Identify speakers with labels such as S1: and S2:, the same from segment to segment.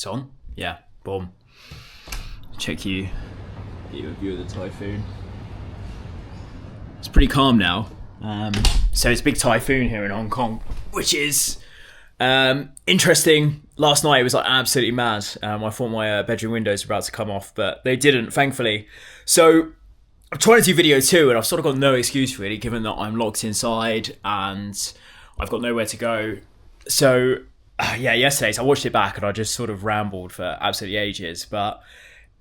S1: It's on? Yeah, boom. Check you. Get you a view of the typhoon. It's pretty calm now. So it's a big typhoon here in Hong Kong, which is interesting. Last night it was like absolutely mad. I thought my bedroom windows were about to come off, but they didn't, thankfully. So I'm trying to do video too, and I've sort of got no excuse really, given that I'm locked inside and I've got nowhere to go. So yesterday, so I watched it back and I just sort of rambled for absolutely ages, but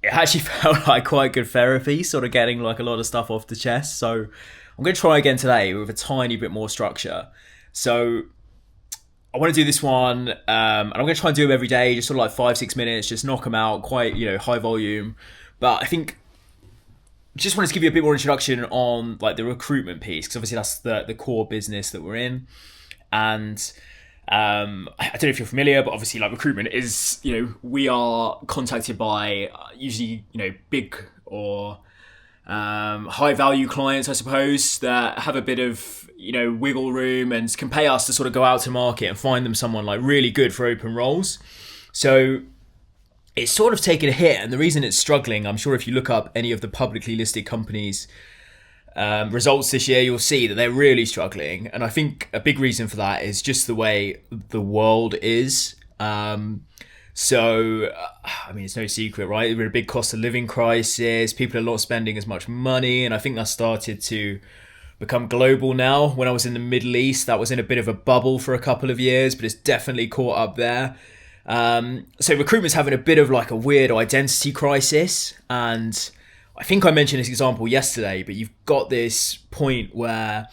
S1: it actually felt like quite good therapy, sort of getting like a lot of stuff off the chest. So I'm going to try again today with a tiny bit more structure. So I want to do this one, and I'm going to try and do them every day, just sort of like 5-6 minutes, just knock them out, quite, high volume. But I think just wanted to give you a bit more introduction on like the recruitment piece, because obviously that's the core business that we're in. And I don't know if you're familiar, but obviously like recruitment is, we are contacted by usually, big or high value clients, I suppose, that have a bit of, wiggle room and can pay us to sort of go out to market and find them someone like really good for open roles. So it's sort of taken a hit. And the reason it's struggling, I'm sure if you look up any of the publicly listed companies' results this year, you'll see that they're really struggling. And I think a big reason for that is just the way the world is. It's no secret, right? We're in a big cost of living crisis. People are not spending as much money. And I think that started to become global now. When I was in the Middle East, that was in a bit of a bubble for a couple of years, but it's definitely caught up there. So recruitment's having a bit of like a weird identity crisis. And I think I mentioned this example yesterday, but you've got this point where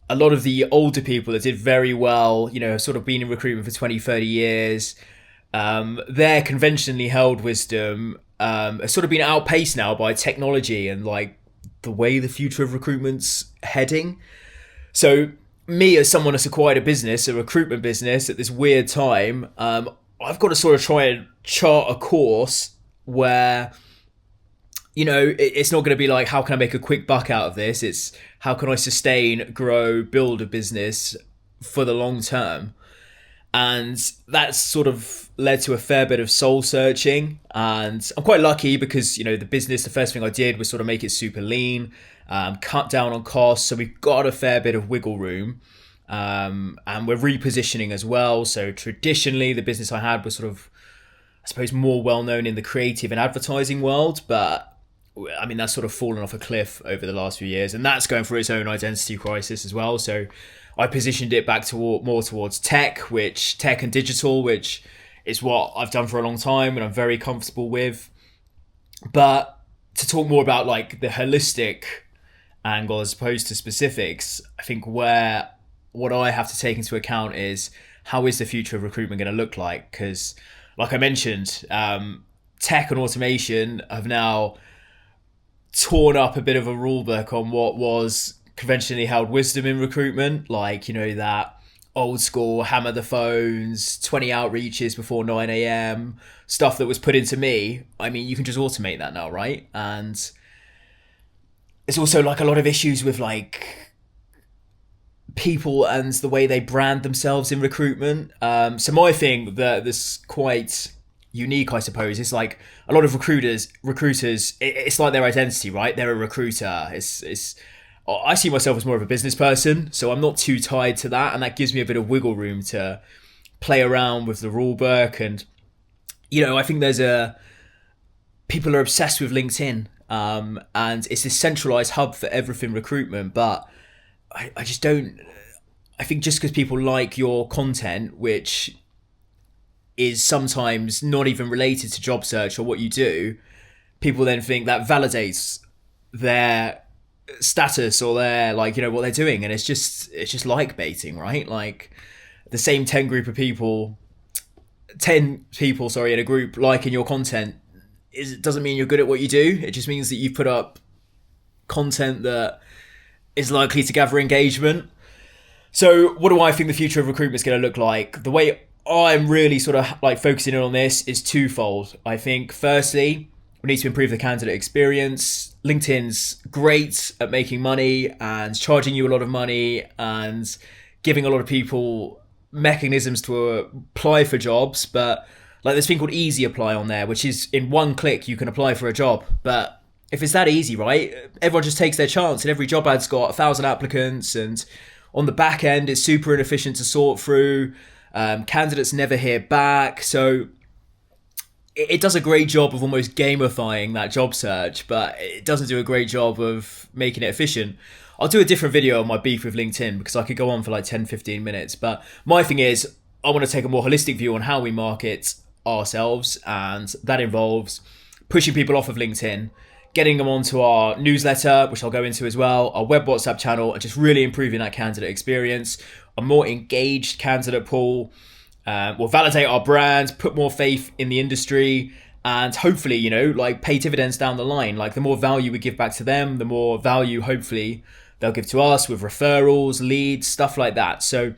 S1: a lot of the older people that did very well, sort of been in recruitment for 20, 30 years, their conventionally held wisdom has sort of been outpaced now by technology and like the way the future of recruitment's heading. So me, as someone that's acquired a recruitment business at this weird time, I've got to sort of try and chart a course where it's not going to be like, how can I make a quick buck out of this? It's how can I sustain, grow, build a business for the long term? And that's sort of led to a fair bit of soul searching. And I'm quite lucky because, the first thing I did was sort of make it super lean, cut down on costs. So we've got a fair bit of wiggle room. And we're repositioning as well. So traditionally, the business I had was sort of, I suppose, more well-known in the creative and advertising world. But I mean, that's sort of fallen off a cliff over the last few years, and that's going through its own identity crisis as well. So I positioned it back more towards tech and digital, which is what I've done for a long time and I'm very comfortable with. But to talk more about like the holistic angle as opposed to specifics, I think what I have to take into account is how is the future of recruitment going to look like? Because like I mentioned, tech and automation have now torn up a bit of a rule book on what was conventionally held wisdom in recruitment, like that old school hammer the phones, 20 outreaches before 9 a.m. stuff that was put into me. I mean, you can just automate that now, right? And there's also like a lot of issues with like people and the way they brand themselves in recruitment. So my thing that's quite unique, I suppose, is like a lot of recruiters, it's like their identity, right? They're a recruiter. I see myself as more of a business person, so I'm not too tied to that, and that gives me a bit of wiggle room to play around with the rule book. And I think people are obsessed with LinkedIn, and it's this centralized hub for everything recruitment. But I just don't. I think just because people like your content, which is sometimes not even related to job search or what you do, people then think that validates their status or their what they're doing. And it's just like baiting, right? Like the same 10 people in a group liking your content doesn't mean you're good at what you do. It just means that you've put up content that is likely to gather engagement. So what do I think the future of recruitment is going to look like? The way I'm really sort of like focusing in on this is twofold. I think firstly, we need to improve the candidate experience. LinkedIn's great at making money and charging you a lot of money and giving a lot of people mechanisms to apply for jobs, but Like there's a thing called Easy Apply on there, which is in one click you can apply for a job. But if it's that easy, right, everyone just takes their chance, and every job ad's got 1,000 applicants, and on the back end it's super inefficient to sort through. Candidates never hear back, so it does a great job of almost gamifying that job search, but it doesn't do a great job of making it efficient. I'll do a different video on my beef with LinkedIn because I could go on for like 10-15 minutes, but my thing is I want to take a more holistic view on how we market ourselves, and that involves pushing people off of LinkedIn, getting them onto our newsletter, which I'll go into as well, our web WhatsApp channel, and just really improving that candidate experience, a more engaged candidate pool. We'll validate our brand, put more faith in the industry, and hopefully, you know, like pay dividends down the line. Like the more value we give back to them, the more value hopefully they'll give to us with referrals, leads, stuff like that. So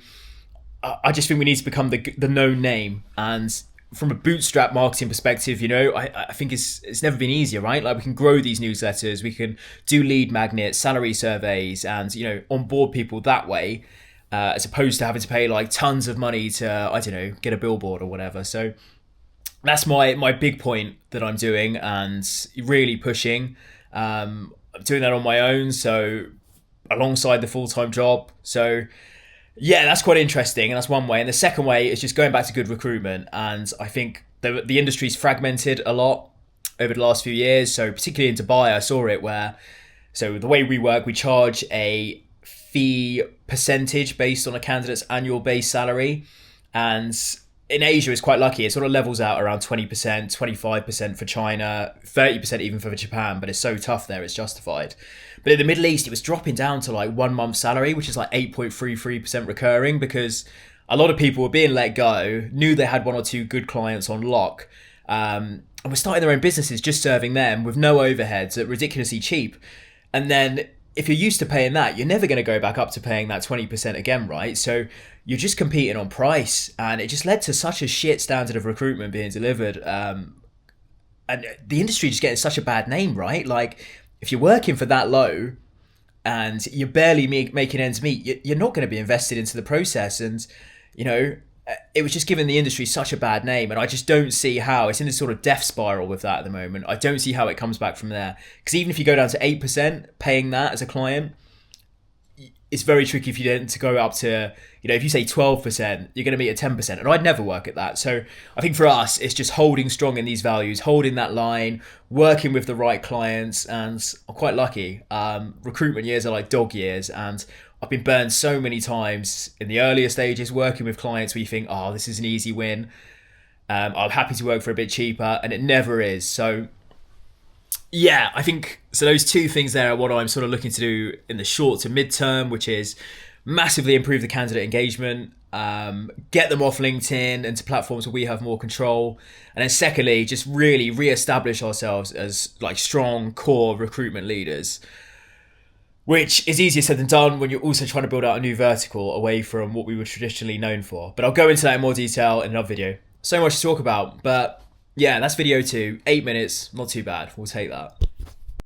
S1: I just think we need to become the known name. And from a bootstrap marketing perspective, you know, I think it's never been easier, right? Like we can grow these newsletters, we can do lead magnets, salary surveys, and, you know, onboard people that way, as opposed to having to pay like tons of money to, I don't know, get a billboard or whatever. So that's my big point that I'm doing and really pushing. I'm doing that on my own, so alongside the full-time job. So yeah, that's quite interesting, and that's one way. And the second way is just going back to good recruitment. And I think the industry's fragmented a lot over the last few years. So particularly in Dubai, I saw it where, so the way we work, we charge a fee percentage based on a candidate's annual base salary. And in Asia, it's quite lucky. It sort of levels out around 20%, 25% for China, 30% even for Japan, but it's so tough there, it's justified. But in the Middle East, it was dropping down to like 1 month's salary, which is like 8.33% recurring, because a lot of people were being let go, knew they had 1 or 2 good clients on lock, and were starting their own businesses just serving them with no overheads at ridiculously cheap. And then if you're used to paying that, you're never going to go back up to paying that 20% again, right? So you're just competing on price, and it just led to such a shit standard of recruitment being delivered. And the industry just getting such a bad name, right? Like if you're working for that low and you're barely making ends meet, you're not going to be invested into the process. And, you know, it was just giving the industry such a bad name, and I just don't see how it's in this sort of death spiral with that at the moment. I don't see how it comes back from there, because even if you go down to 8% paying that as a client, it's very tricky if you don't to go up to, you know, if you say 12%, you're going to meet at 10%, and I'd never work at that. So I think for us, it's just holding strong in these values, holding that line, working with the right clients, and I'm quite lucky. Recruitment years are like dog years, and I've been burned so many times in the earlier stages working with clients where you think, oh, this is an easy win. I'm happy to work for a bit cheaper, and it never is. So yeah, I think, so those 2 things there are what I'm sort of looking to do in the short to mid-term, which is massively improve the candidate engagement, get them off LinkedIn into platforms where we have more control. And then secondly, just really re-establish ourselves as like strong core recruitment leaders, which is easier said than done when you're also trying to build out a new vertical away from what we were traditionally known for. But I'll go into that in more detail in another video. So much to talk about, but yeah, that's video 2, 8 minutes, not too bad. We'll take that.